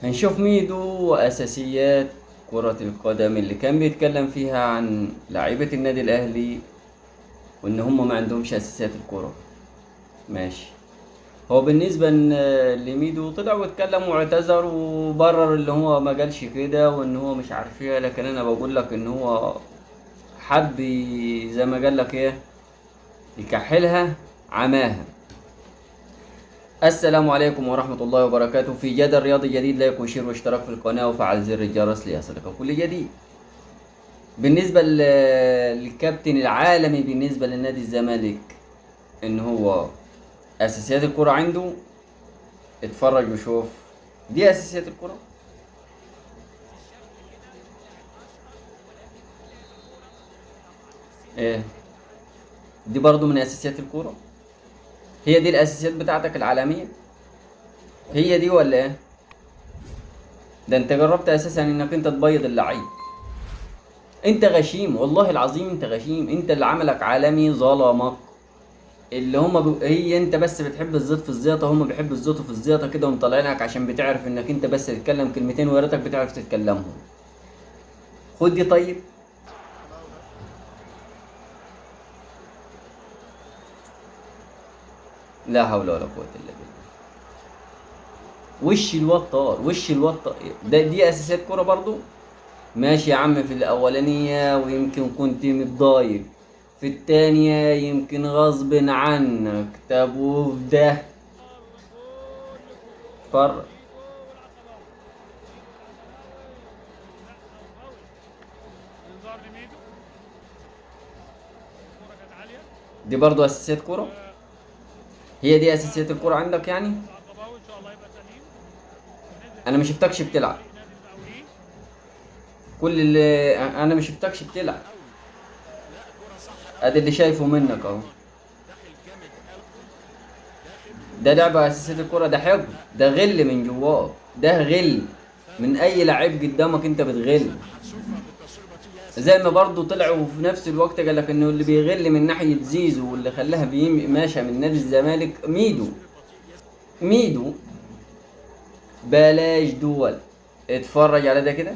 هنشوف ميدو وأساسيات كرة القدم اللي كان بيتكلم فيها عن لعيبة النادي الأهلي وإن هم ما عندهمش أساسيات الكرة. ماشي. هو بالنسبة لميدو طلع واتكلم واعتذر وبرر اللي هو ما قالش كده وإن هو مش عارف ايه، لكن أنا بقول لك إن هو حب زي ما قال لك ايه، يكحلها عماها. السلام عليكم ورحمة الله وبركاته. في جدل رياضي جديد، لايك وشير واشتراك في القناة وفعل زر الجرس ليصلك كل جديد. بالنسبة للكابتن العالمي بالنسبة لنادي الزمالك، ان هو اساسيات الكرة عنده. اتفرج وشوف. دي اساسيات الكرة. ايه؟ دي برضو من اساسيات الكرة. هي دي الاساسيات بتاعتك العالمية؟ هي دي ولا ايه؟ ده انت جربت اساسا انك انت تبيض اللعيب. انت غشيم، والله العظيم انت غشيم. انت اللي عملك عالمي ظلمك. اللي هما هي انت بس بتحب الزيط في الزيطه، هما بيحبوا الزيط في الزيطه كده ومطلعينك عشان بتعرف انك انت بس تتكلم كلمتين ويا ريتك بتعرف تتكلمهم. خد دي طيب. لا حول ولا قوه الا بالله. وش الواد طار، وش الواد طار. دي اساسيات كوره برضو. ماشي يا عم، في الاولانيه ويمكن كنت متضايق، في التانية يمكن غصب عنك. طب وفي ده فر. دي برضو اساسيات كوره. هي دي اساسيات الكوره عندك يعني. انا ما شفتكش بتلعب. كل اللي انا ما شفتكش بتلعب. ادي اللي شايفه منك اهو. ده لعبة اساسية الكرة، ده حب، ده غل من جواك، ده غل من اي لعيب قدامك. انت بتغل. زي ما برضو طلع وفي نفس الوقت قال لك انه اللي بيغل من ناحية زيزو واللي خلاها ماشى من نادي الزمالك ميدو. ميدو. بلاش دول. اتفرج على ده كده.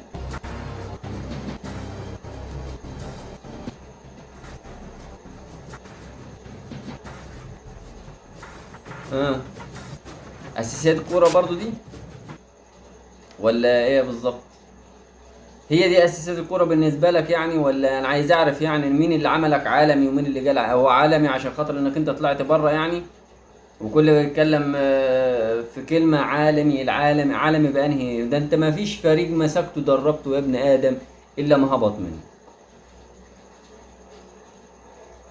اه. اساسيات الكرة برضو دي ولا ايه بالظبط؟ هي دي اساسيات الكوره بالنسبه لك يعني؟ ولا انا عايز اعرف يعني مين اللي عملك عالمي ومين اللي قال هو عالمي عشان خاطر انك انت طلعت بره يعني؟ وكل ما يتكلم في كلمه عالمي. العالمي عالمي بانهي؟ ده انت ما فيش فريق مسكته دربته يا ابن ادم الا ما هبط منه.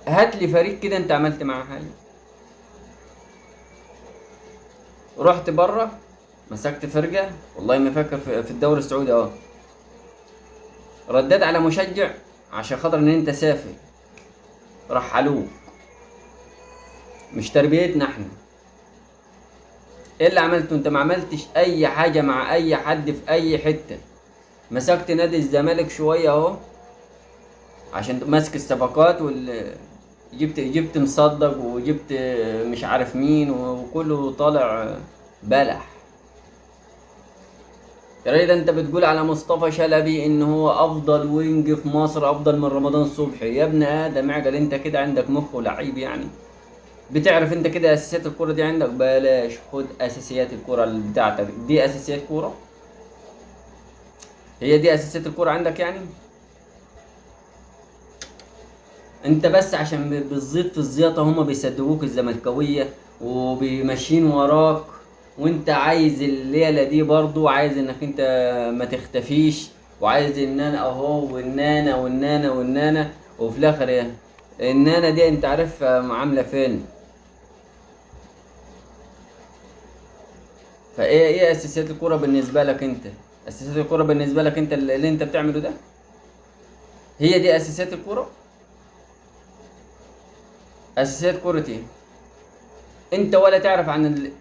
هات لي فريق كده انت عملت معاه حاجه. رحت بره مسكت فرقه، والله ما فاكر، في الدوري السعودي اه. رديت على مشجع عشان خاطر ان انت سافر، رحلوه. مش تربيتنا احنا. ايه اللي عملته؟ انت ما عملتش اي حاجه مع اي حد في اي حته. مسكت نادي الزمالك شويه اهو عشان ماسك الصفقات جبت مصدق وجبت مش عارف مين وكله طالع بلح. يا راجل، ده انت بتقول على مصطفى شلبي ان هو افضل وينج في مصر، افضل من رمضان صبحي. يا ابن ادم اعقل، انت كده عندك مخ ولعيب يعني. بتعرف انت كده اساسيات الكوره دي عندك؟ بلاش. خد اساسيات الكوره اللي بتاعتك دي اساسيات كوره. هي دي اساسيات الكوره عندك يعني؟ انت بس عشان بتزيط في الزيطه هما بيصدقوك الزملكاويه وبيمشين وراك. وانت عايز الليله دي برضو، عايز انك انت ما تختفيش، وعايز ان انا اهو والنانا والنانا والنانا. وفي الاخر ايه؟ النانا دي انت عارف عامله فين؟ ايه اساسيات الكوره بالنسبه لك انت؟ اساسيات الكوره بالنسبه لك انت اللي انت بتعمله ده؟ هي دي اساسيات الكوره؟ اساسيات كوره ايه؟ انت ولا تعرف عن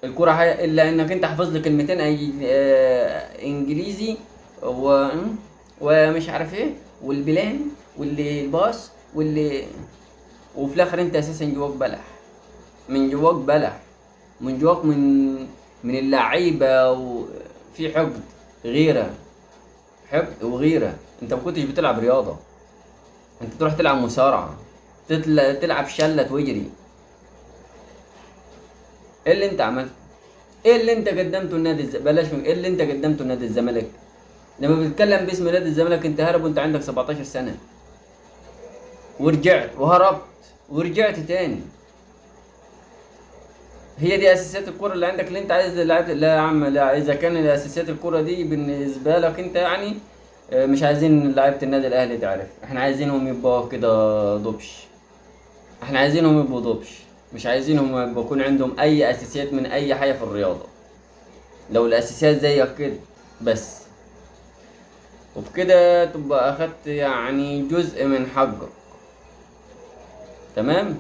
الكوره حاجه الا انك انت حافظ لي كلمتين اي انجليزي و ومش عارف ايه، والبلان واللي الباص واللي. وفي الاخر انت اساسا جواك بلح. من جواك بلح. من جواك من اللعيبه في حقد، غيرة، حقد وغيرة. انت ما كنتش بتلعب رياضة، انت تروح تلعب مصارعة، تلعب شلة ويجري. ايه اللي انت عملته؟ ايه اللي انت قدمته لنادي بلاش ايه اللي انت قدمته لنادي الزمالك؟ لما بتتكلم باسم نادي الزمالك انت هرب وانت عندك 17 سنة، ورجعت وهربت ورجعت تاني. هي دي اساسيات الكرة اللي عندك اللي انت عايز لعيبة؟ لا يا عم لا، اذا كان اساسيات الكرة دي بالنسبة لك انت يعني مش عايزين لعيبة النادي الاهلي تعرف، احنا عايزينهم يبقوا كده ضبش، احنا عايزينهم يبقوا ضبش، مش عايزينهم يبقى يكون عندهم اي اساسيات من اي حاجة في الرياضة. لو الاساسيات زيك كده بس، وبكده تبقى اخدت يعني جزء من حقك. تمام.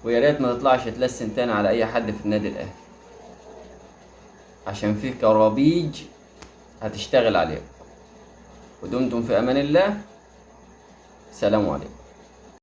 ويا ريت ما تطلعش تلسن تاني على اي حد في النادي الاهلي، عشان في كرابيج هتشتغل عليكم. ودمتم في امان الله. سلام عليكم.